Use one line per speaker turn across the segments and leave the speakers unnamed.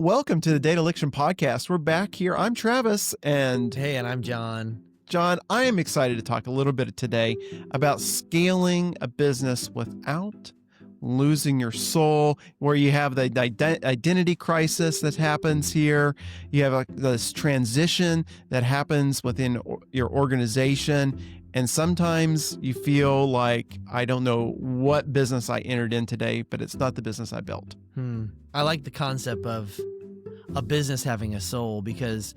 Welcome to the Dataliction podcast. We're back here. I'm Travis, and
Hey, and I'm John.
John, I am excited to talk a little bit today about scaling a business without losing your soul, where you have the identity crisis that happens here. You have this transition that happens within your organization. And sometimes you feel like, I don't know what business I entered in today, but it's not the business I built.
I like the concept of a business having a soul, because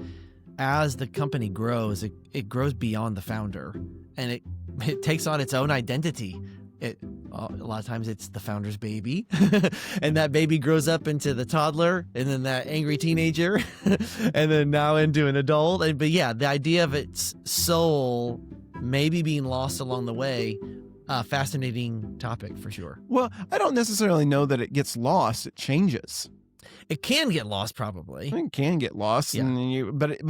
as the company grows, it grows beyond the founder, and it takes on its own identity. A lot of times it's the founder's baby, and that baby grows up into the toddler, and then that angry teenager, and then now into an adult. But yeah, the idea of its soul maybe being lost along the way, fascinating topic for sure.
Well, I don't necessarily know that it gets lost. It changes.
It can get lost, probably.
It can get lost,
Yeah.
but it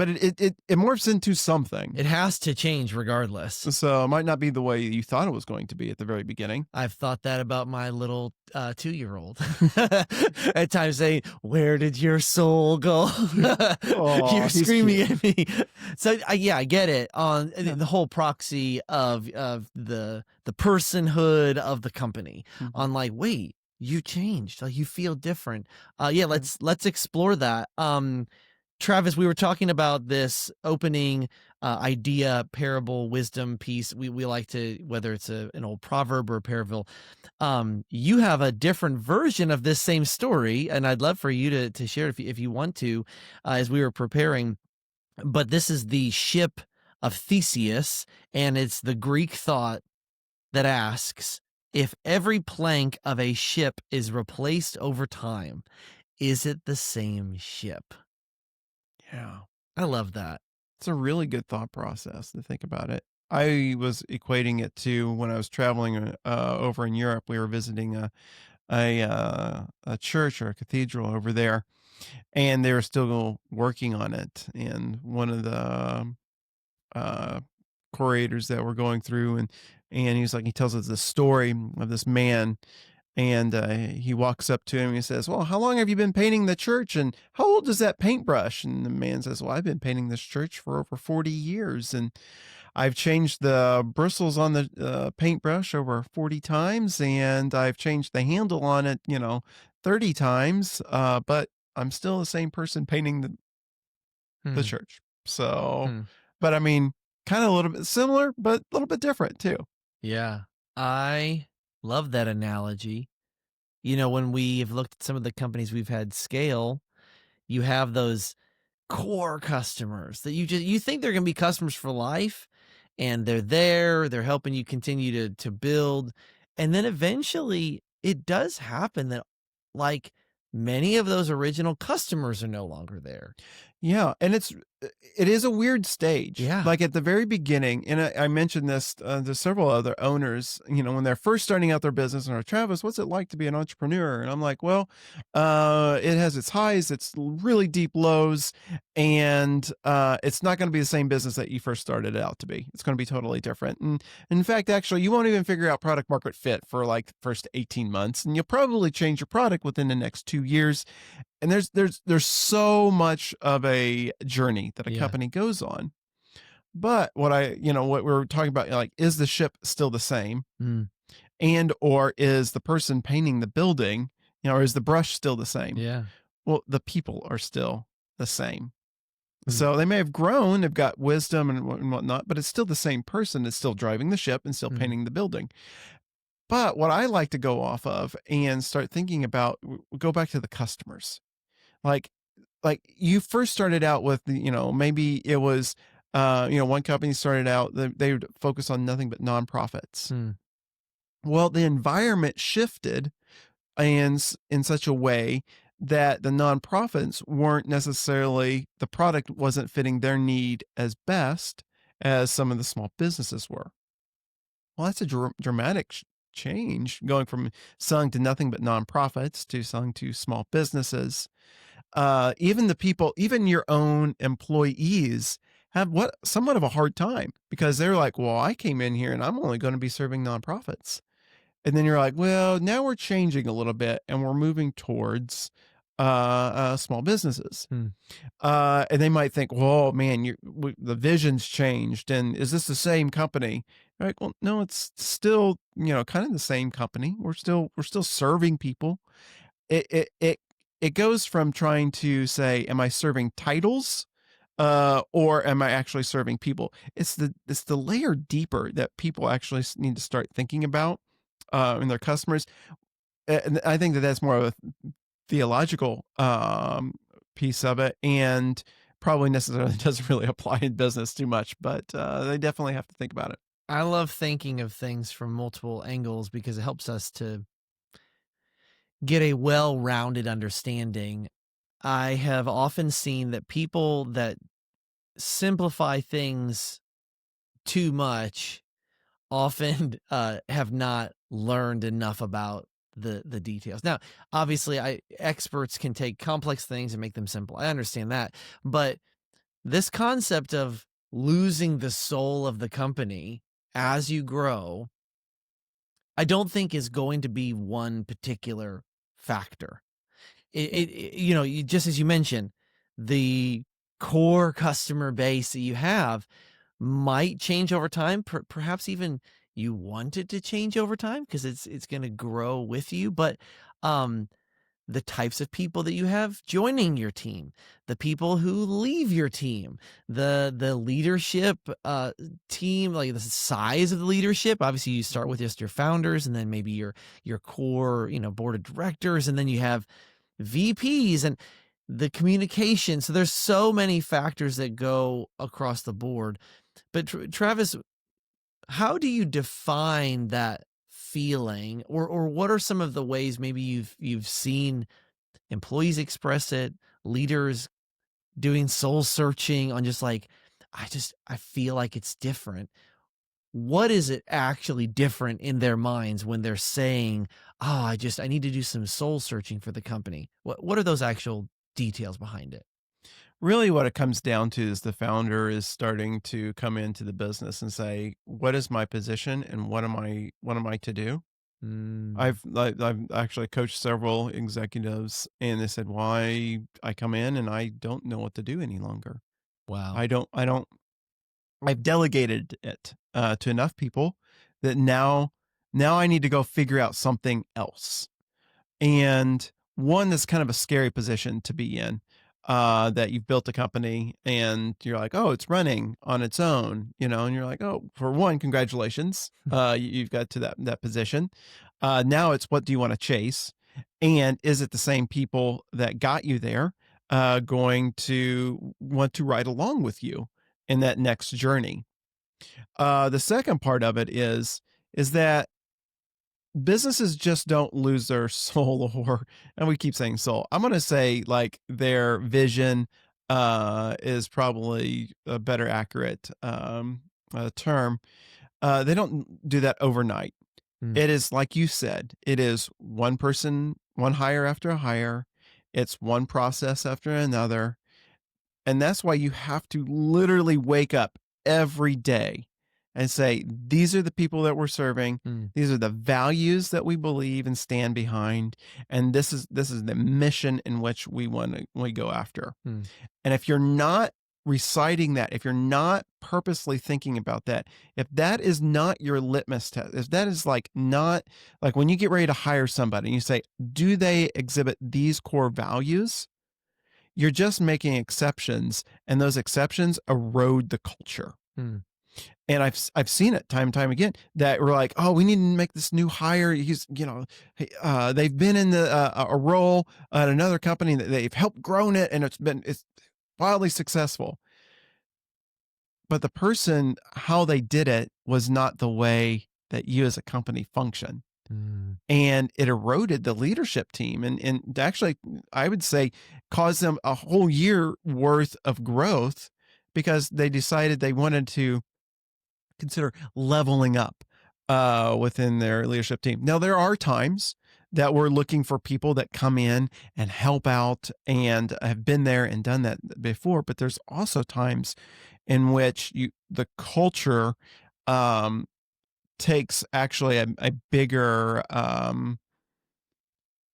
morphs into something.
It has to change regardless.
So it might not be the way you thought it was going to be at the very beginning.
I've thought that about my little 2-year-old. At times saying, "Where did your soul go?" You're
he's
screaming
cute.
at me. So yeah, I get it on the whole proxy of the personhood of the company.
Mhm.
On like, wait, you changed, like you feel different. Yeah, let's explore that. Travis, we were talking about this opening idea, parable, wisdom piece. We like to, whether it's an old proverb or a parable. You have a different version of this same story, and I'd love for you to share it if you want to, as we were preparing. But this is the ship of Theseus, and it's the Greek thought that asks, if every plank of a ship is replaced over time, is it the same ship?
Yeah.
I love that.
It's a really good thought process to think about it. I was equating it to when I was traveling over in Europe. We were visiting a church or a cathedral over there, and they were still working on it. And one of the uh, curators that we're going through, and he tells us the story of this man, and he walks up to him and he says, "Well, how long have you been painting the church, and how old is that paintbrush?" And the man says, "Well, I've been painting this church for over 40 years, and I've changed the bristles on the paintbrush over 40 times, and I've changed the handle on it, 30 times, but I'm still the same person painting the
Hmm.
church." So,
Hmm.
but I mean, kind of a little bit similar, but a little bit different too.
Yeah, I love that analogy. When we've looked at some of the companies we've had scale, you have those core customers that you think they're going to be customers for life, and they're helping you continue to build. And then eventually it does happen that, like, many of those original customers are no longer there.
Yeah, and it is a weird stage.
Yeah.
Like at the very beginning, and I mentioned this to several other owners, when they're first starting out their business, and are, "Travis, what's it like to be an entrepreneur?" And I'm like, "Well, it has its highs, its really deep lows, and it's not going to be the same business that you first started out to be. It's going to be totally different. And in fact, actually, you won't even figure out product market fit for like the first 18 months, and you'll probably change your product within the next 2 years." And there's so much of a journey that a
Yeah.
company goes on. But what we're talking about, like, is the ship still the same?
Mm,
And or is the person painting the building, or is the brush still the same?
yeah.
Well, the people are still the same.
Mm.
So they may have grown, they've got wisdom and whatnot, but it's still the same person that's still driving the ship and still
Mm.
painting the building. But what I like to go off of and start thinking about, go back to the customers. Like you first started out with, maybe it was, one company started out, they would focus on nothing but nonprofits.
Mm.
Well, the environment shifted in such a way that the nonprofits weren't necessarily, the product wasn't fitting their need as best as some of the small businesses were. Well, that's a dramatic change, going from selling to nothing but nonprofits to selling to small businesses. Even the people, even your own employees have somewhat of a hard time, because they're like, "Well, I came in here and I'm only going to be serving nonprofits." And then you're like, "Well, now we're changing a little bit and we're moving towards small businesses.
Hmm.
And they might think, "Whoa, man, the vision's changed, and is this the same company?" Right? Well, no, it's still, kind of the same company. We're still serving people. It goes from trying to say, "Am I serving titles, or am I actually serving people?" It's the layer deeper that people actually need to start thinking about, in their customers. And I think that that's more of a theological piece of it, and probably necessarily doesn't really apply in business too much, but they definitely have to think about it.
I love thinking of things from multiple angles because it helps us to get a well-rounded understanding. I have often seen that people that simplify things too much often have not learned enough about the details. Now, obviously, I experts can take complex things and make them simple. I understand that, but this concept of losing the soul of the company as you grow, I don't think is going to be one particular factor. Just as you mentioned, the core customer base that you have might change over time. Perhaps even you want it to change over time because it's going to grow with you. But um, the types of people that you have joining your team, the people who leave your team, the leadership team, like the size of the leadership. Obviously, you start with just your founders, and then maybe your core, board of directors, and then you have VPs and the communication. So there's so many factors that go across the board. But Travis, how do you define that feeling, or what are some of the ways maybe you've seen employees express it, leaders doing soul searching on just like, I feel like it's different. What is it actually different in their minds when they're saying, "Oh, I need to do some soul searching for the company." What are those actual details behind it?
Really, what it comes down to is the founder is starting to come into the business and say, "What is my position, and what am I to do?"
Mm,
I've actually coached several executives, and they said, "Why I come in and I don't know what to do any longer.
wow.
I don't I've delegated it, to enough people that now I need to go figure out something else." And one that's kind of a scary position to be in, that you've built a company and you're like, "Oh, it's running on its own," and you're like, "Oh, for one, congratulations. You've got to that position. Now it's what do you wanna chase? And is it the same people that got you there, going to want to ride along with you in that next journey?" The second part of it is that businesses just don't lose their soul, or and we keep saying soul. I'm gonna say, like, their vision, is probably a better accurate, term. They don't do that overnight.
Mm,
It is like you said, it is one person, one hire after a hire. It's one process after another. And that's why you have to literally wake up every day and say, these are the people that we're serving.
mm,
These are the values that we believe and stand behind. And this is the mission in which we go after.
mm,
And if you're not reciting that, if you're not purposely thinking about that, if that is not your litmus test, if that is like not like when you get ready to hire somebody and you say, do they exhibit these core values? You're just making exceptions, and those exceptions erode the culture.
mm,
And I've seen it time and time again that we're like, "Oh, we need to make this new hire. He's, they've been in a role at another company that they've helped grown it, and it's wildly successful." But the person, how they did it was not the way that you as a company function.
mm,
And it eroded the leadership team, and actually, I would say, caused them a whole year worth of growth because they decided they wanted to consider leveling up, within their leadership team. Now, there are times that we're looking for people that come in and help out and have been there and done that before, but there's also times in which the culture, um, takes actually a bigger,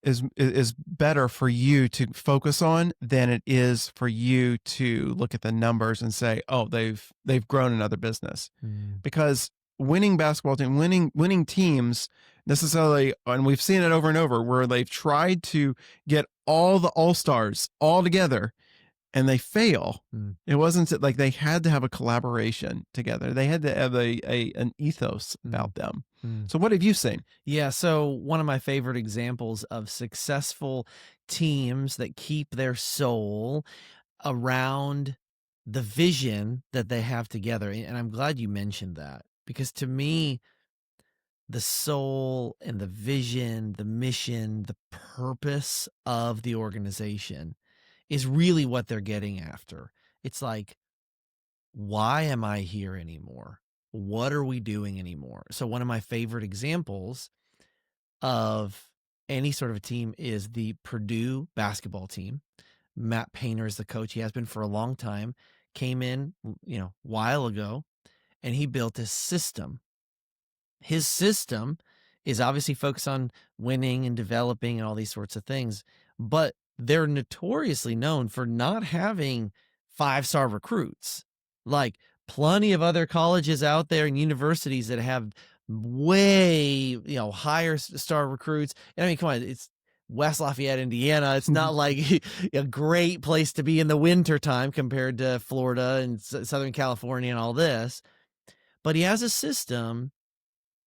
is better for you to focus on than it is for you to look at the numbers and say, "Oh, they've grown another business."
Mm,
Because winning basketball team, winning teams necessarily, and we've seen it over and over where they've tried to get all the all-stars all together and they fail.
mm,
It wasn't like they had to have a collaboration together. They had to have an ethos
mm,
about them.
mm.
So what have you seen?
Yeah, so one of my favorite examples of successful teams that keep their soul around the vision that they have together, and I'm glad you mentioned that because to me, the soul and the vision, the mission, the purpose of the organization is really what they're getting after. It's like, why am I here anymore? What are we doing anymore? So, one of my favorite examples of any sort of a team is the Purdue basketball team. Matt Painter is the coach. He has been for a long time. Came in, while ago, and he built a system. His system is obviously focused on winning and developing and all these sorts of things, but they're notoriously known for not having five-star recruits. Like plenty of other colleges out there and universities that have way, higher star recruits. And I mean, come on, it's West Lafayette, Indiana. It's not like a great place to be in the winter time compared to Florida and Southern California and all this. But he has a system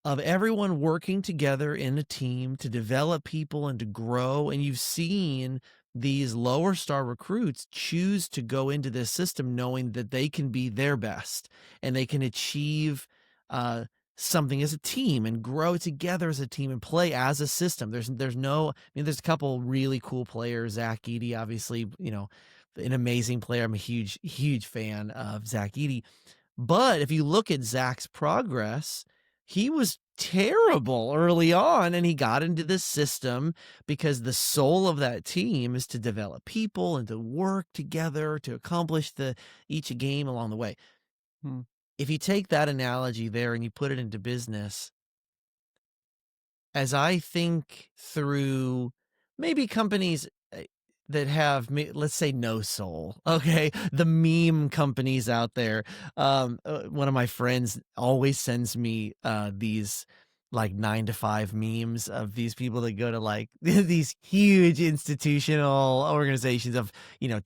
of everyone working together in a team to develop people and to grow. And you've seen these lower star recruits choose to go into this system knowing that they can be their best and they can achieve something as a team and grow together as a team and play as a system. There's a couple really cool players. Zach Edey, obviously, an amazing player. I'm a huge, huge fan of Zach Edey. But if you look at Zach's progress, he was terrible early on and he got into this system because the soul of that team is to develop people and to work together to accomplish each game along the way.
Hmm.
If you take that analogy there and you put it into business, as I think through maybe companies that have, let's say, no soul, okay, the meme companies out there. One of my friends always sends me these like 9 to 5 memes of these people that go to like these huge institutional organizations of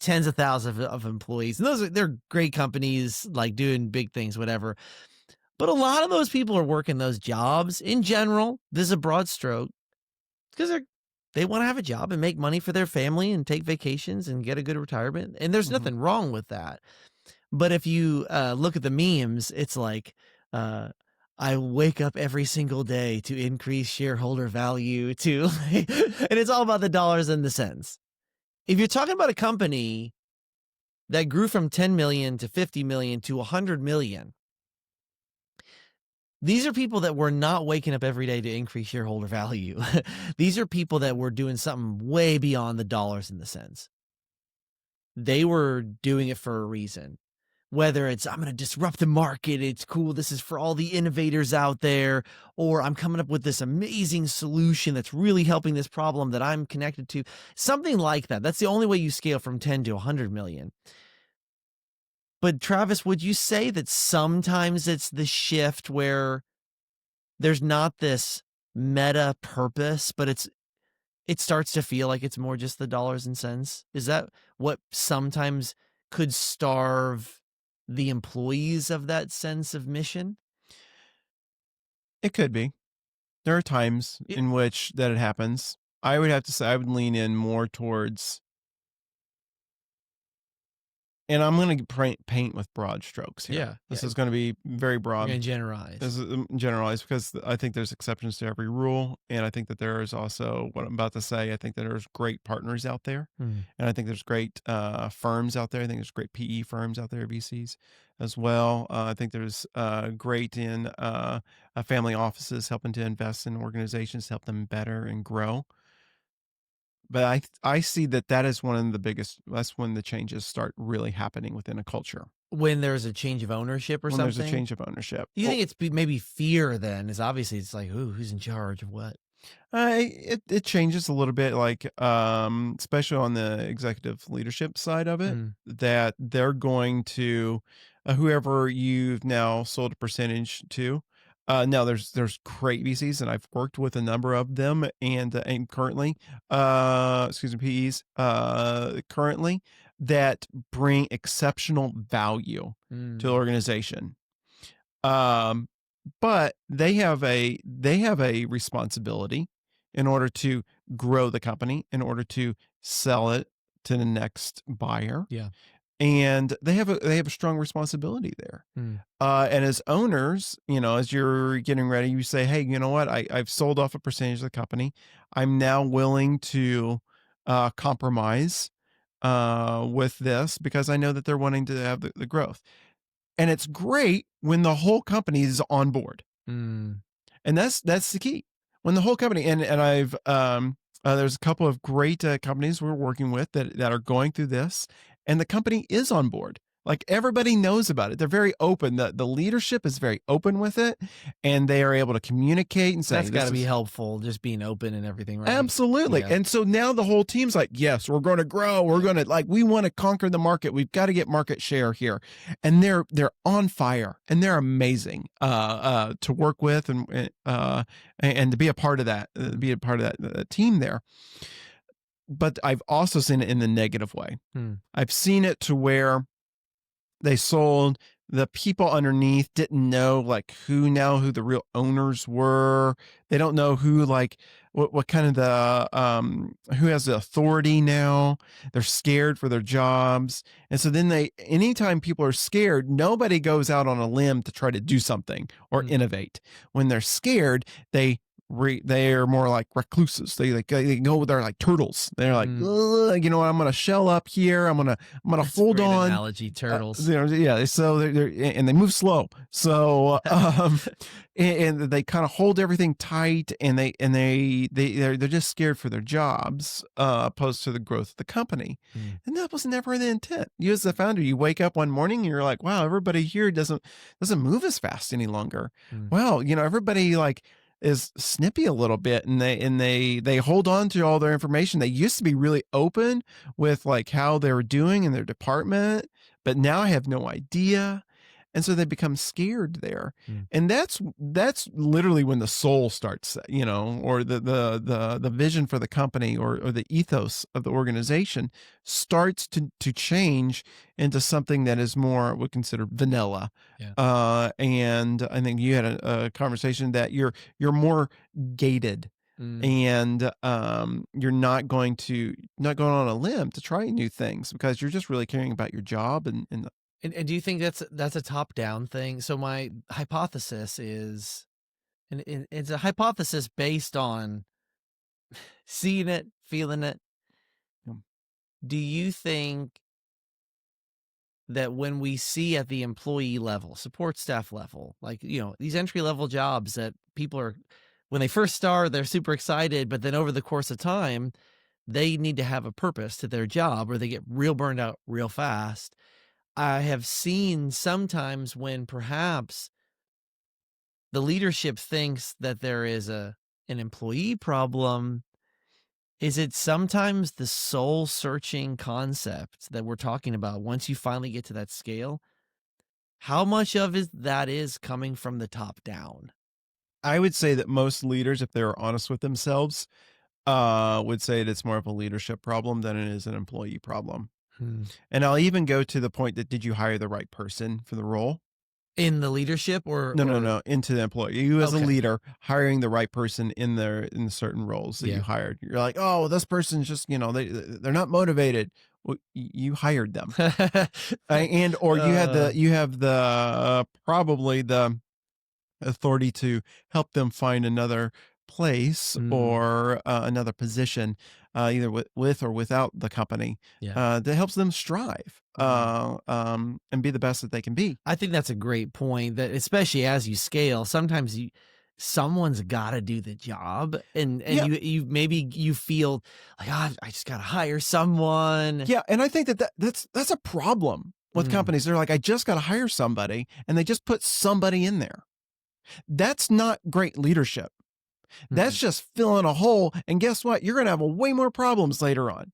tens of thousands of employees, and they're great companies like doing big things, whatever. But a lot of those people are working those jobs in general. This is a broad stroke because they want to have a job and make money for their family and take vacations and get a good retirement. And there's
Mhm.
nothing wrong with that. But if you look at the memes, it's like, uh, I wake up every single day to increase shareholder value to, and it's all about the dollars and the cents. If you're talking about a company that grew from 10 million to 50 million to 100 million, these are people that were not waking up every day to increase shareholder value. These are people that were doing something way beyond the dollars and the cents. They were doing it for a reason. Whether it's, I'm going to disrupt the market, it's cool, this is for all the innovators out there, or I'm coming up with this amazing solution that's really helping this problem that I'm connected to. Something like that. That's the only way you scale from 10 to 100 million. But Travis, would you say that sometimes it's the shift where there's not this meta purpose, but it starts to feel like it's more just the dollars and cents? Is that what sometimes could starve the employees of that sense of mission?
It could be. There are times
Y
in which that it happens. I would have to say I would lean in more towards, and I'm gonna paint with broad strokes here.
Yeah, yeah,
This is gonna be very
you're gonna
broad.
generalize.
This is generalized because I think there's exceptions to every rule, and I think that there is also what I'm about to say. I think that there's great partners out there,
Mm.
and I think there's great firms out there. I think there's great PE firms out there, VCs as well. I think there's great in family offices helping to invest in organizations, to help them better and grow. But I see that that is one of the biggest. That's when the changes start really happening within a culture,
When there's a change of ownership or
when there's a
something?
change of ownership.
You think it's maybe fear then is obviously it's like, "Ooh, who's in charge of what?"
It changes a little bit, like, especially on the executive leadership side of it,
Mm,
that they're going to whoever you've now sold a percentage to. Now there's great VCs, and I've worked with a number of them, and currently, excuse me, PEs, currently that bring exceptional value to the
mm,
organization. Um, but they have a responsibility in order to grow the company, in order to sell it to the next buyer,
yeah.
and they have a strong responsibility there.
Mm,
And as owners, as you're getting ready, you say, "Hey, you know what? I've sold off a percentage of the company. I'm now willing to compromise with this because I know that they're wanting to have the growth." And it's great when the whole company is on board.
mm,
And that's the key. When the whole company and I've there's a couple of great companies we're working with that are going through this, and the company is on board. Like everybody knows about it. They're very open. The leadership is very open with it, and they are able to communicate and say,
that's
"This
gotta be
is."
helpful, just being open and everything, right?
Absolutely.
Yeah.
And so now the whole team's like, yes, we're going to grow. We're going to like we want to conquer the market. We've got to get market share here. And they're on fire and they're amazing to work with and to be a part of that,
Mm,
be a part of that team there. But I've also seen it in the negative way.
mm,
I've seen it to where they sold. The people underneath didn't know like who the real owners were. They don't know who like what kind of the who has the authority now. They're scared for their jobs. And so then they anytime people are scared, nobody goes out on a limb to try to do something or
mm,
innovate. When they're scared, they are more like recluses. They go they're like turtles. They're like,
mm.
"Ugh, you know what? I'm gonna shell up here. I'm gonna
That's a
hold
great
on."
analogy, turtles.
Yeah, so and they move slow. So, and they kinda hold everything tight, and they're just scared for their jobs, opposed to the growth of the company,
Mm,
and that was never the intent. You as the founder, you wake up one morning, and you're like, "Wow, everybody here doesn't move as fast any longer.
mm,
Well, everybody, like, is snippy a little bit, and they hold on to all their information. They used to be really open with, like, how they were doing in their department, but now I have no idea. And so they become scared there.
mm,
And that's literally when the soul starts, or the vision for the company or the ethos of the organization starts to change into something that is more we consider vanilla.
yeah.
And I think you had a conversation that you're more gated
Mm.
and you're not going on a limb to try new things because you're just really caring about your job and
And do you think that's a top-down thing? So my hypothesis is and it's a hypothesis based on seeing it, feeling it.
um,
Do you think that when we see at the employee level, support staff level, like, these entry level jobs that people are when they first start, they're super excited, but then over the course of time, they need to have a purpose to their job or they get real burned out real fast. I have seen sometimes when perhaps the leadership thinks that there is an employee problem. Is it sometimes the soul searching concept that we're talking about once you finally get to that scale? How much of that is coming from the top down?
I would say that most leaders, if they're honest with themselves, would say that it's more of a leadership problem than it is an employee problem.
Hmm.
And I'll even go to the point that did you hire the right person for the role?
In the leadership
No, no,
or
no, into the employee. You as a
okay.
leader hiring the right person in the certain roles that you
Yeah.
hired. You're like, oh, this person's just they're not motivated. Well, you hired them, and or you had
uh,
probably the authority to help them find another place
mm,
or another position, either with or without the company,
yeah.
that helps them strive
Mm.
and be the best that they can be.
I think that's a great point that especially as you scale, sometimes someone's got to do the job and
Yeah,
you feel like, "Ah, I just got to hire someone."
yeah, and I think that's a problem with
Mm,
companies. They're like, I just got to hire somebody, and they just put somebody in there. That's not great leadership. That's
Mm,
just filling a hole. And guess what? You're going to have way more problems later on.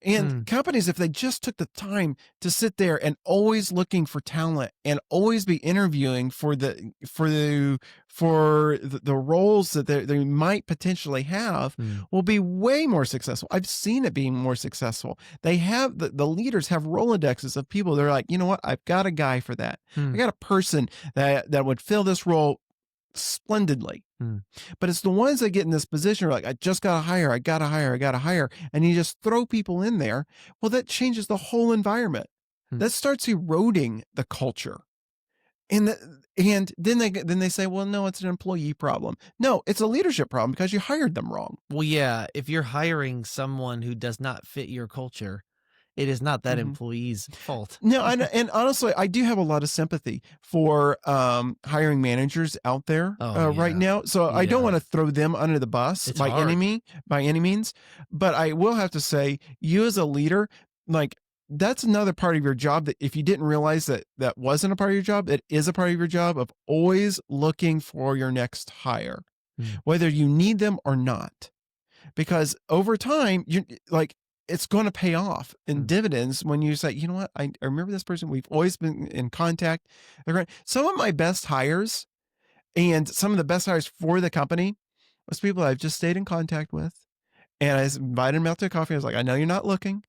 And
mm,
companies, if they just took the time to sit there and always looking for talent and always be interviewing for the roles that they might potentially have,
mm,
will be way more successful. I've seen it being more successful. They have the leaders have Rolodexes of people. They're like, you know what? I've got a guy for that. I
mm,
got a person that would fill this role splendidly.
mm,
But it's the ones that get in this position are like, I just got to hire, I got to hire, I got to hire. And you just throw people in there. Well, that changes the whole environment.
mm.
That starts eroding the culture. And then they say, well, no, it's an employee problem. No, it's a leadership problem because you hired them wrong.
Well, yeah, if you're hiring someone who does not fit your culture, it is not that
Mhm.
employee's fault.
No, and honestly, I do have a lot of sympathy for hiring managers out there
Oh,
right
yeah.
now. So I don't
Yeah.
want to throw them under the bus
It's hard.
by any means. But I will have to say, you as a leader, like that's another part of your job that if you didn't realize that that wasn't a part of your job, it is a part of your job of always looking for your next hire,
Mm,
whether you need them or not, because over time you like it's going to pay off in
mm,
dividends when you say, you know what, I remember this person, we've always been in contact. They're great. Some of my best hires and some of the best hires for the company was people I've just stayed in contact with, and I invited them out to a coffee. I was like, I know you're not looking,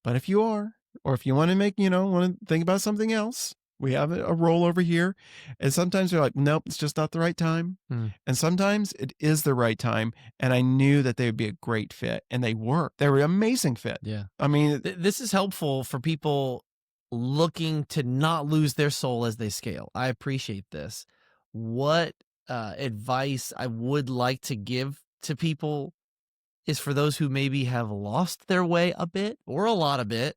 but if you are, or if you want to want to think about something else, we have a role over here. And sometimes they're like, nope, it's just not the right time.
mm.
And sometimes it is the right time. And I knew that they would be a great fit. And they were. They were an amazing fit.
Yeah.
I mean,
This is helpful for people looking to not lose their soul as they scale. I appreciate this. What advice I would like to give to people is for those who maybe have lost their way a bit or a lot of it.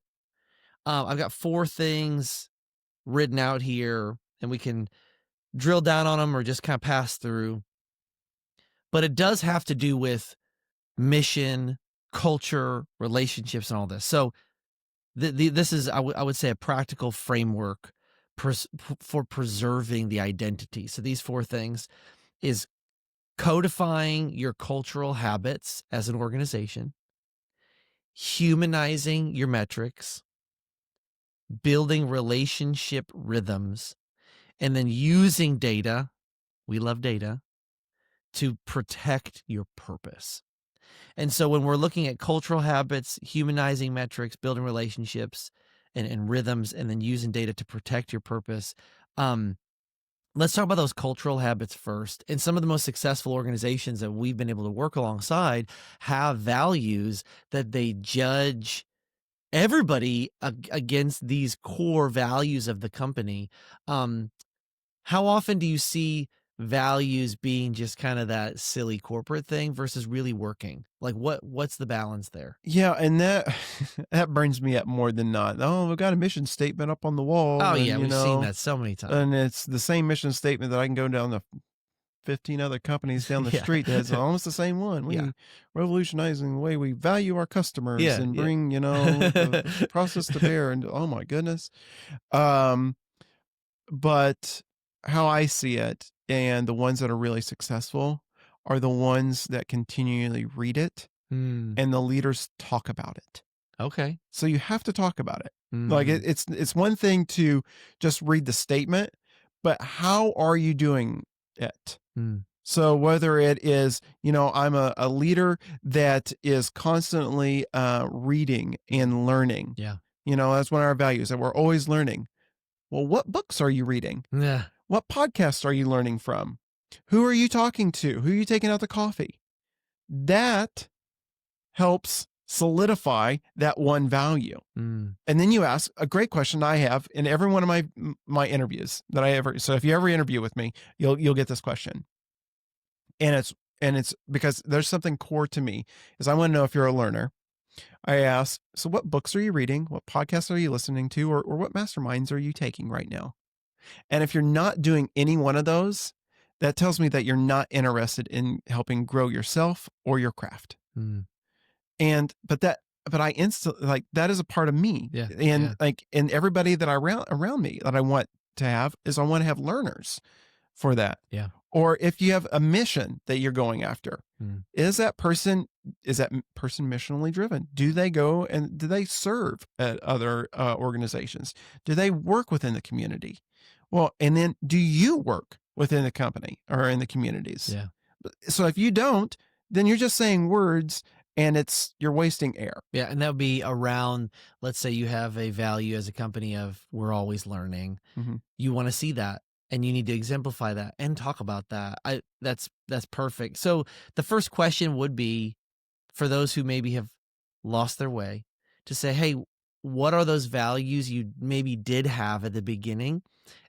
I've got 4 things written out here, and we can drill down on them or just kind of pass through. But it does have to do with mission, culture, relationships, and all this. So this is I would say a practical framework for preserving the identity. So these 4 things is codifying your cultural habits as an organization, humanizing your metrics, building relationship rhythms, and then using data, we love data, to protect your purpose. And so when we're looking at cultural habits, humanizing metrics, building relationships and rhythms, and then using data to protect your purpose, um, let's talk about those cultural habits first. And some of the most successful organizations that we've been able to work alongside have values that they judge everybody against these core values of the company. Um, how often do you see values being just kind of that silly corporate thing versus really working? Like what's the balance there?
yeah. And that, that burns me up more than not. Oh, we've got a mission statement up on the
Oh
wall.
yeah,
And,
we've seen that so many times.
and it's the same mission statement that I can go down the 15 other companies down the
Yeah.
street that has almost the same one.
Yeah.
We revolutionizing the way we value our customers
Yeah,
and
yeah.
bring, the process to bear. And oh my goodness. Um, but how I see it, and the ones that are really successful are the ones that continually read it
Hmm.
and the leaders talk about it.
Okay.
So you have to talk about it. Like
Mm,
it's one thing to just read the statement, but how are you doing it?
mm,
So whether it is, I'm a leader that is constantly reading and learning.
yeah.
That's one of our values that we're always learning. Well, what books are you reading?
Yeah.
What podcasts are you learning from? Who are you talking to? Who are you taking out to coffee? That helps solidify that one value.
Mm,
And then you ask a great question I have in every one of my interviews that I ever. So if you ever interview with me, you'll get this question. And it's because there's something core to me is I want to know if you're a learner. I ask, so what books are you reading? What podcasts are you listening to? Or what masterminds are you taking right now? And if you're not doing any one of those, that tells me that you're not interested in helping grow yourself or your craft.
mm.
And but I instantly like that is a part of me.
Yeah.
And
Yeah.
like and everybody that I around me that I want to have is I want to have learners for that.
Yeah.
Or if you have a mission that you're going after,
Mm.
is that person missionally driven? Do they go and do they serve at other organizations? Do they work within the community? Well, and then do you work within the company or in the communities?
Yeah.
So if you don't, then you're just saying words and you're wasting air.
Yeah, and that would be around, let's say you have a value as a company of we're always learning.
Mhm.
You want to see that and you need to exemplify that and talk about that. That's perfect. So the first question would be for those who maybe have lost their way to say, "Hey, what are those values you maybe did have at the beginning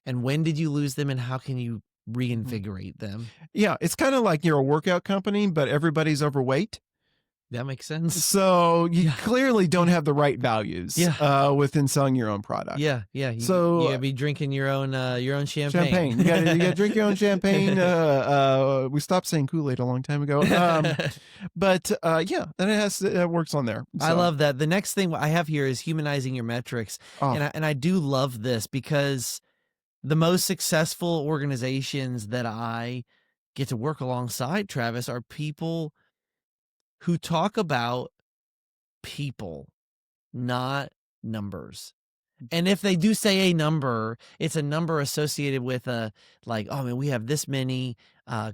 and when did you lose them and how can you
Mhm.
reinvigorate them?"
Yeah, it's kind of like you're a workout company, but everybody's overweight.
That makes sense.
So you
Yeah.
clearly don't have the right values
Yeah.
within selling your own product.
Yeah, yeah, you
So
gotta be drinking your own champagne.
champagne, you gotta drink your own champagne. We stopped saying Kool-Aid a long time ago. But yeah, and it works on there.
I
So
love that. The next thing I have here is humanizing your metrics,
oh
and I do love this because the most successful organizations that I get to work alongside, Travis, are people who talk about people, not numbers. And if they do say a number, it's a number associated with a like, oh man, we have this many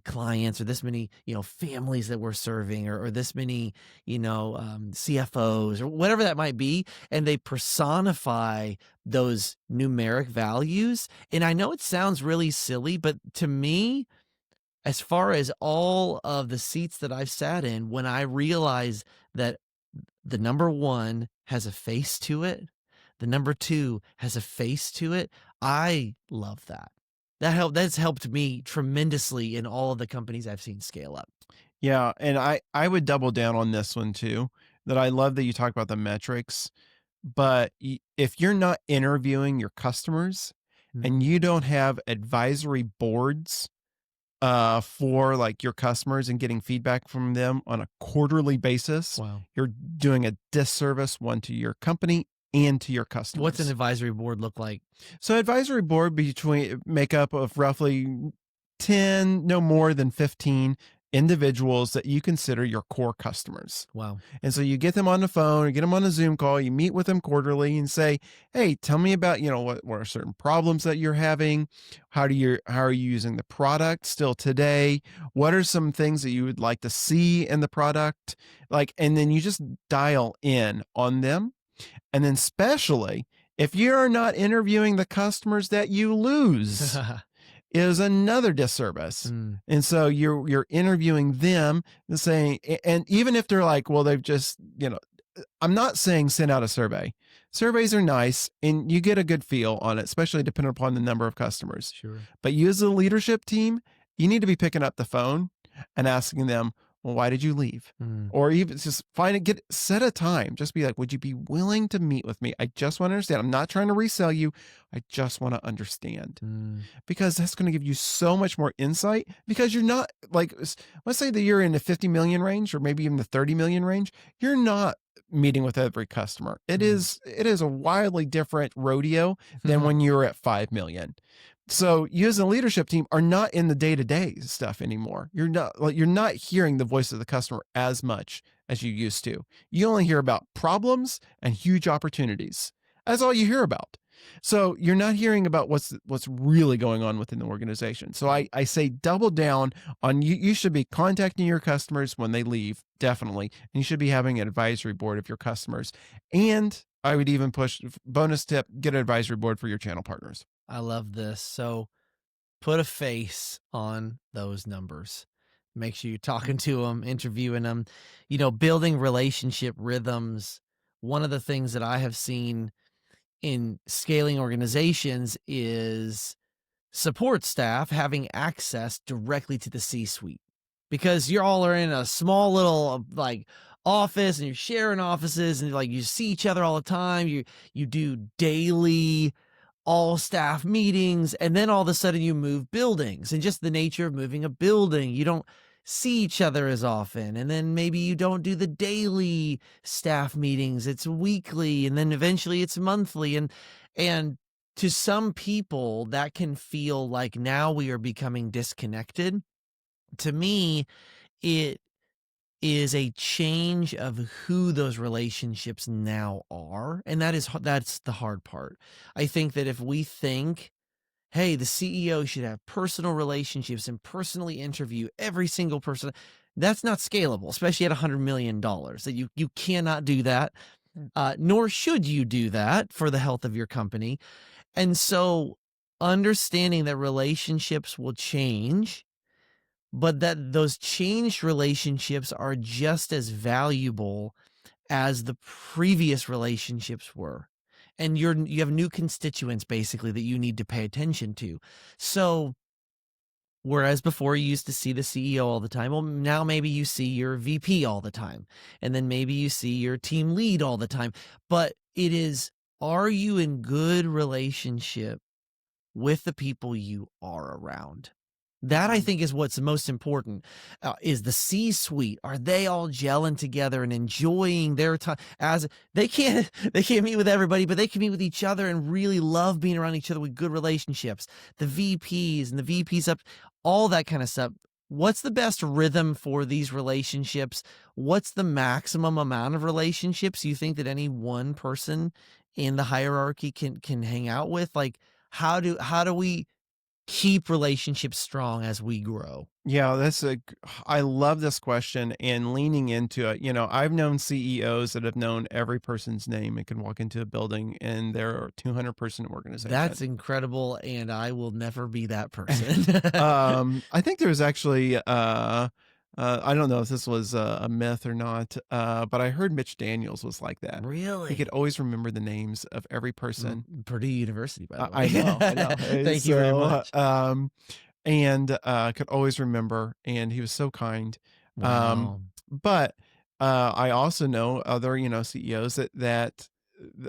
clients or this many, families that we're serving or this many, CFOs or whatever that might be. And they personify those numeric values. And I know it sounds really silly, but to me, as far as all of the seats that I've sat in, when I realize that the number one has a face to it, the number two has a face to it, I love that. That's helped me tremendously in all of the companies I've seen scale up.
yeah, and I would double down on this one too. That I love that you talk about the metrics, but if you're not interviewing your customers
Mm.
and you don't have advisory boards for like your customers and getting feedback from them on a quarterly basis,
Wow.
you're doing a disservice one to your company and to your
What's an
customers.
advisory board look like?
So advisory board between make up of roughly 10, no more than 15 individuals that you consider your core customers.
Wow.
And so you get them on the phone or get them on a Zoom call, you meet with them quarterly and say, "Hey, tell me about, what are certain problems that you're having? How are you using the product still today? What are some things that you would like to see in the product?" Like, and then you just dial in on them. And then especially if you're not interviewing the customers that you lose, is another disservice.
Mm,
And so you're interviewing them and saying, and even if they're like, well, they've just, I'm not saying send out a survey. Surveys are nice and you get a good feel on it, especially depending upon the number of customers.
sure.
But you as a leadership team, you need to be picking up the phone and asking them, well, why did you leave?
Mm,
Or even just set a time. Just be like, would you be willing to meet with me? I just want to understand. I'm not trying to resell you. I just want to understand
mm,
because that's going to give you so much more insight because you're not like, let's say that you're in the 50 million range or maybe even the 30 million range. You're not meeting with every customer.
mm.
It is a wildly different rodeo than when you're at 5 million. So you as a leadership team are not in the day-to-day stuff anymore. You're not hearing the voice of the customer as much as you used to. You only hear about problems and huge opportunities. That's all you hear about. So you're not hearing about what's really going on within the organization. So I say double down on you should be contacting your customers when they leave, definitely. And you should be having an advisory board of your customers. And I would even push bonus tip, get an advisory board for your channel partners.
I love this. So put a face on those numbers. Make sure you're talking to them, interviewing them, building relationship rhythms. One of the things that I have seen in scaling organizations is support staff having access directly to the C-suite because you're all are in a small little like office and you're sharing offices and like you see each other all the time. You do daily all staff meetings, and then all of a sudden you move buildings, and just the nature of moving a building, you don't see each other as often. And then maybe you don't do the daily staff meetings, it's weekly, and then eventually it's monthly. And to some people, that can feel like now we are becoming disconnected. To me, it is a change of who those relationships now are, and that's the hard part. I think that if we think, "Hey, the CEO should have personal relationships and personally interview every single person," that's not scalable, especially at $100 million. That you cannot do that, nor should you do that for the health of your company. And so, understanding that relationships will change, but that those changed relationships are just as valuable as the previous relationships were. And you have new constituents basically that you need to pay attention to. So, whereas before you used to see the CEO all the time, well, now maybe you see your VP all the time, and then maybe you see your team lead all the time. But it is, are you in good relationship with the people you are around? That I
Mhm.
think is what's most important. Is the C-suite, are they all gelling together and enjoying their time? As they can't they can't meet with everybody, but they can meet with each other and really love being around each other with good relationships. The VPs and the VPs up, all that kind of stuff. What's the best rhythm for these relationships? What's the maximum amount of relationships you think that any one person in the hierarchy can hang out with? Like, how do we keep relationships strong as we grow?
Yeah, I love this question and leaning into it. I've known CEOs that have known every person's name and can walk into a building and they're a 200-person organization.
That's incredible, and I will never be that person.
I think there was actually, I don't know if this was a myth or not, but I heard Mitch Daniels was like that. He could
Really?
always remember the names of every person.
Purdue University, by the
I know, I know.
way. Thank you very much.
And could always remember, and he was so kind. Um,
Wow.
but I also know other, CEOs that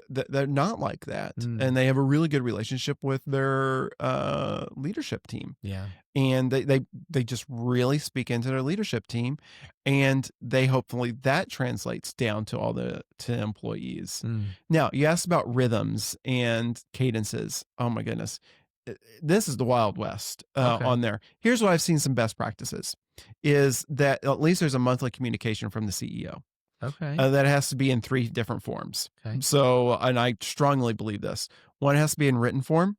they're not like that,
Mm,
and they have a really good relationship with their leadership team,
yeah.
and they just really speak into their leadership team, and they hopefully that translates down to all to employees.
Mm,
Now, you asked about rhythms and cadences. Oh my goodness. This is the Wild West
okay.
on there. Here's what I've seen some best practices is that at least there's a monthly communication from the CEO.
Okay.
That has to be in 3 different forms.
Okay.
So, and I strongly believe this. One has to be in written form,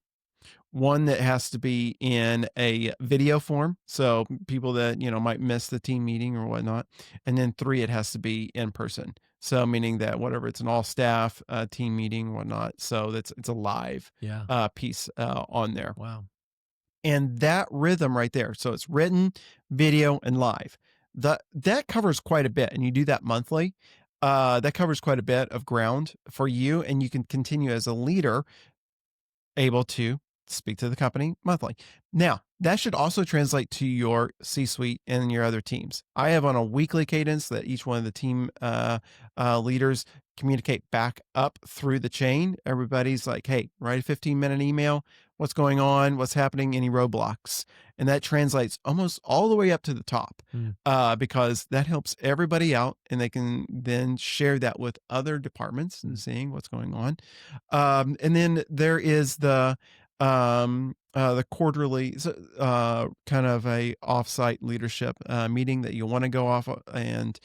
one that has to be in a video form, so people that, might miss the team meeting or whatnot, and then 3, it has to be in person. So, meaning that whatever it's an all staff, team meeting, whatnot, so it's a live,
Yeah.
piece, on there.
Wow.
And that rhythm right there, so it's written, video, and live. That covers quite a bit, and you do that monthly. That covers quite a bit of ground for you, and you can continue as a leader able to speak to the company monthly. Now, that should also translate to your C-suite and your other teams. I have on a weekly cadence that each one of the team leaders communicate back up through the chain. Everybody's like, "Hey, write a 15-minute email. What's going on? What's happening? Any roadblocks?" And that translates almost all the way up to the top
Mm,
because that helps everybody out, and they can then share that with other departments and
mm,
seeing what's going on. And then there is the quarterly kind of a offsite leadership meeting that you want to go off and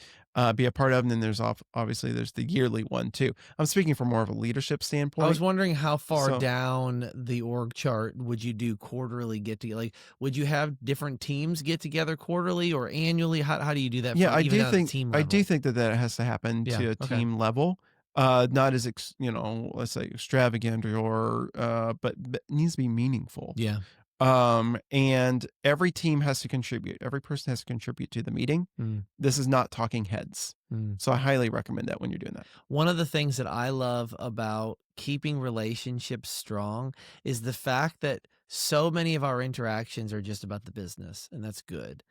be a part of. And then obviously there's the yearly one too. I'm speaking from more of a leadership
I was
standpoint.
wondering how far
So
down the org chart would you do quarterly get to, like, would you have different teams get together quarterly or annually? How do you do that
yeah,
from even down at the team
I do
level?
think that that has to happen
Yeah,
to a
okay.
team level. Not as let's say extravagant or but it needs to be meaningful.
Yeah.
And every team has to contribute. Every person has to contribute to the meeting.
Mm,
This is not talking heads.
mm.
So I highly recommend that when you're doing that.
One of the things that I love about keeping relationships strong is the fact that so many of our interactions are just about the business, and that's good.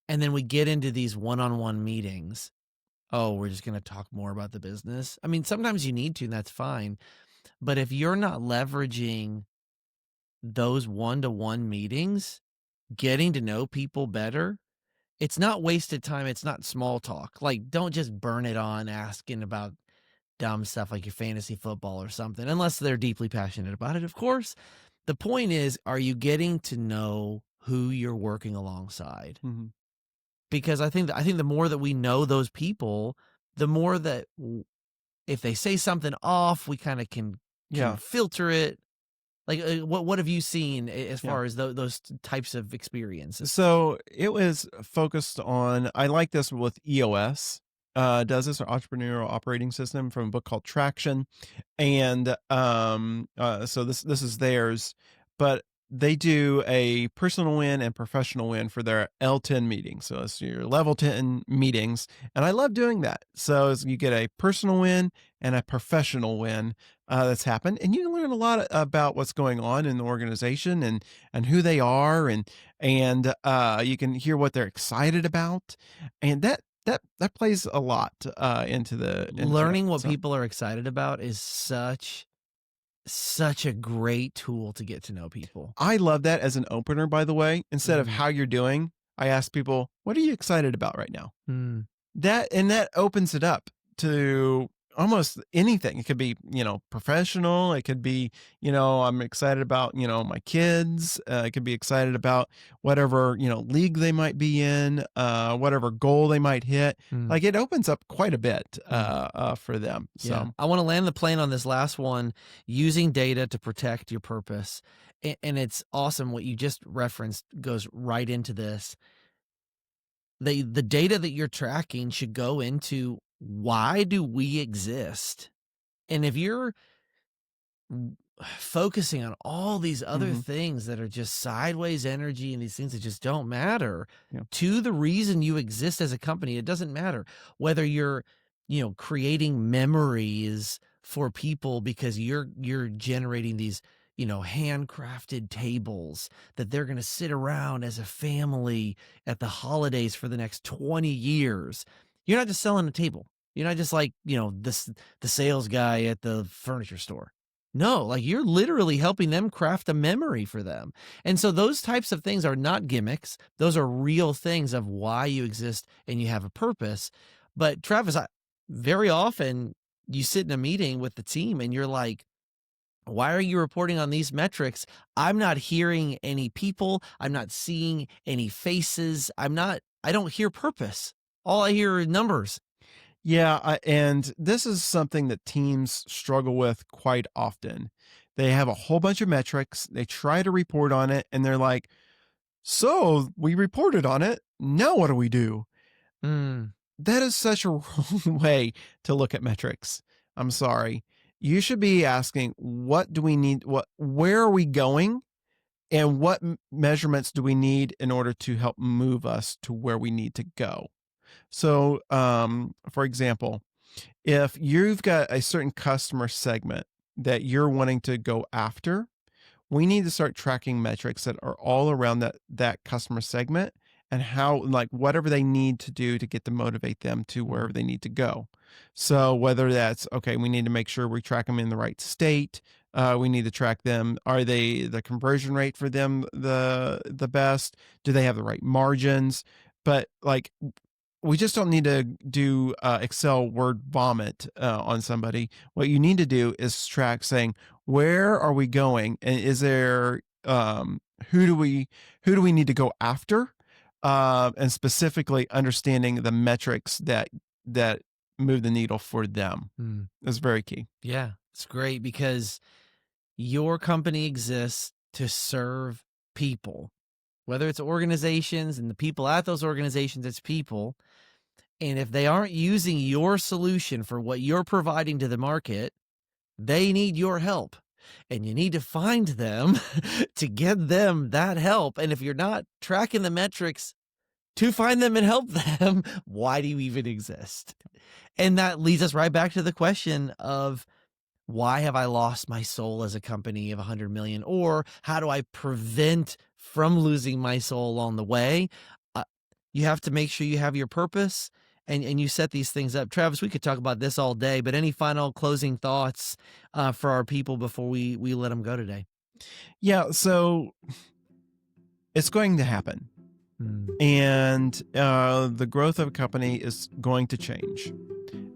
And then we get into these one-on-one meetings. Oh, we're just going to talk more about the business. I mean, sometimes you need to, and that's fine. But if you're not leveraging those one-to-one meetings, getting to know people better, it's not wasted time. It's not small talk. Like, don't just burn it on asking about dumb stuff like your fantasy football or something, unless they're deeply passionate about it, of course. The point is, are you getting to know who you're working alongside?
Mhm.
Because I think the more that we know those people, the more that if they say something off, we kind of can
Yeah,
filter it. Like, what have you seen as
yeah.
far as those types of experiences?
So it was focused on, I like this with EOS, does this, or Entrepreneurial Operating System, from a book called Traction. And so this is theirs, but they do a personal win and professional win for their L10 meetings. So it's your level 10 meetings, and I love doing that. So you get a personal win and a professional win that's happened, and you can learn a lot about what's going on in the organization and who they are, and you can hear what they're excited about, and that plays a lot into it.
Learning what
So
people are excited about is such a great tool to get to know people.
I love that as an opener, by the way. Instead of
Mhm.
how you're doing, I ask people, "What are you excited about right now?"
Mm.
That opens it up to almost anything. It could be, professional. It could be, I'm excited about, my kids. I could be excited about whatever, league they might be in, whatever goal they might hit.
Mm.
Like, it opens up quite a bit
Mm.
for them.
Yeah.
So,
I wanna land the plane on this last one, using data to protect your purpose, and it's awesome what you just referenced goes right into this. The data that you're tracking should go into, why do we exist? And if you're w- focusing on all these other
mhm,
things that are just sideways energy and these things that just don't matter
yeah.
to the reason you exist as a company, it doesn't matter whether you're, creating memories for people because you're generating these, handcrafted tables that they're going to sit around as a family at the holidays for the next 20 years. You're not just selling a table. You're not just like, this the sales guy at the furniture store. No, like, you're literally helping them craft a memory for them. And so those types of things are not gimmicks. Those are real things of why you exist and you have a purpose. But Travis, very often you sit in a meeting with the team and you're like, why are you reporting on these metrics? I'm not hearing any people. I'm not seeing any faces. I don't hear purpose. All I hear are numbers.
Yeah, and this is something that teams struggle with quite often. They have a whole bunch of metrics, they try to report on it, and they're like, "So, we reported on it. Now what do we do?"
Mm,
That is such a wrong way to look at metrics. I'm sorry. You should be asking, "What do we need? Where are we going? And what measurements do we need in order to help move us to where we need to go?" So, for example, if you've got a certain customer segment that you're wanting to go after, we need to start tracking metrics that are all around that customer segment, and how, like, whatever they need to do to get to motivate them to
mm,
wherever they need to go. So whether that's, okay, we need to make sure we track them in the right state. We need to track them. Are they, the conversion rate for them, the best? Do they have the right margins? But, like, we just don't need to do Excel word vomit on somebody. What you need to do is track, saying, where are we going, and is there, who do we need to go after, and specifically understanding the metrics that move the needle for them
mm.
is very key.
Yeah, it's great because your company exists to serve people, whether it's organizations and the people at those organizations, it's people. And if they aren't using your solution for what you're providing to the market, they need your help. And you need to find them to get them that help. And if you're not tracking the metrics to find them and help them, why do you even exist? And that leads us right back to the question of, why have I lost my soul as a company of 100 million? Or how do I prevent from losing my soul along the way? Uh, you have to make sure you have your purpose and you set these things up. Travis, we could talk about this all day, but any final closing thoughts for our people before we let them go today?
Yeah, so it's going to happen,
Mm,
and the growth of a company is going to change.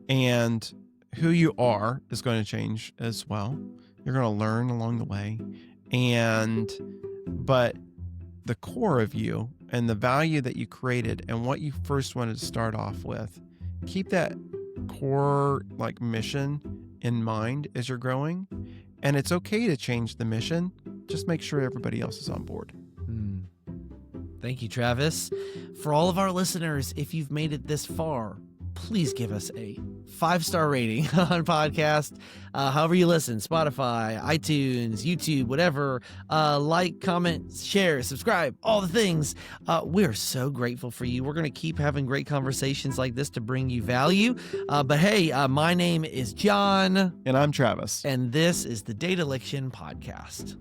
And who you are is going to change as well. You're going to learn along the way. But the core of you and the value that you created and what you first wanted to start off with, keep that core like mission in mind as you're growing. And it's okay to change the mission. Just make sure everybody else is on board.
Thank you, Travis. For all of our listeners, if you've made it this far, please give us a 5-star rating on podcast. However you listen, Spotify, iTunes, YouTube, whatever. Like, comment, share, subscribe, all the things. We're so grateful for you. We're going to keep having great conversations like this to bring you value. But hey, my name is John.
And I'm Travis.
And this is the Dataliction Podcast.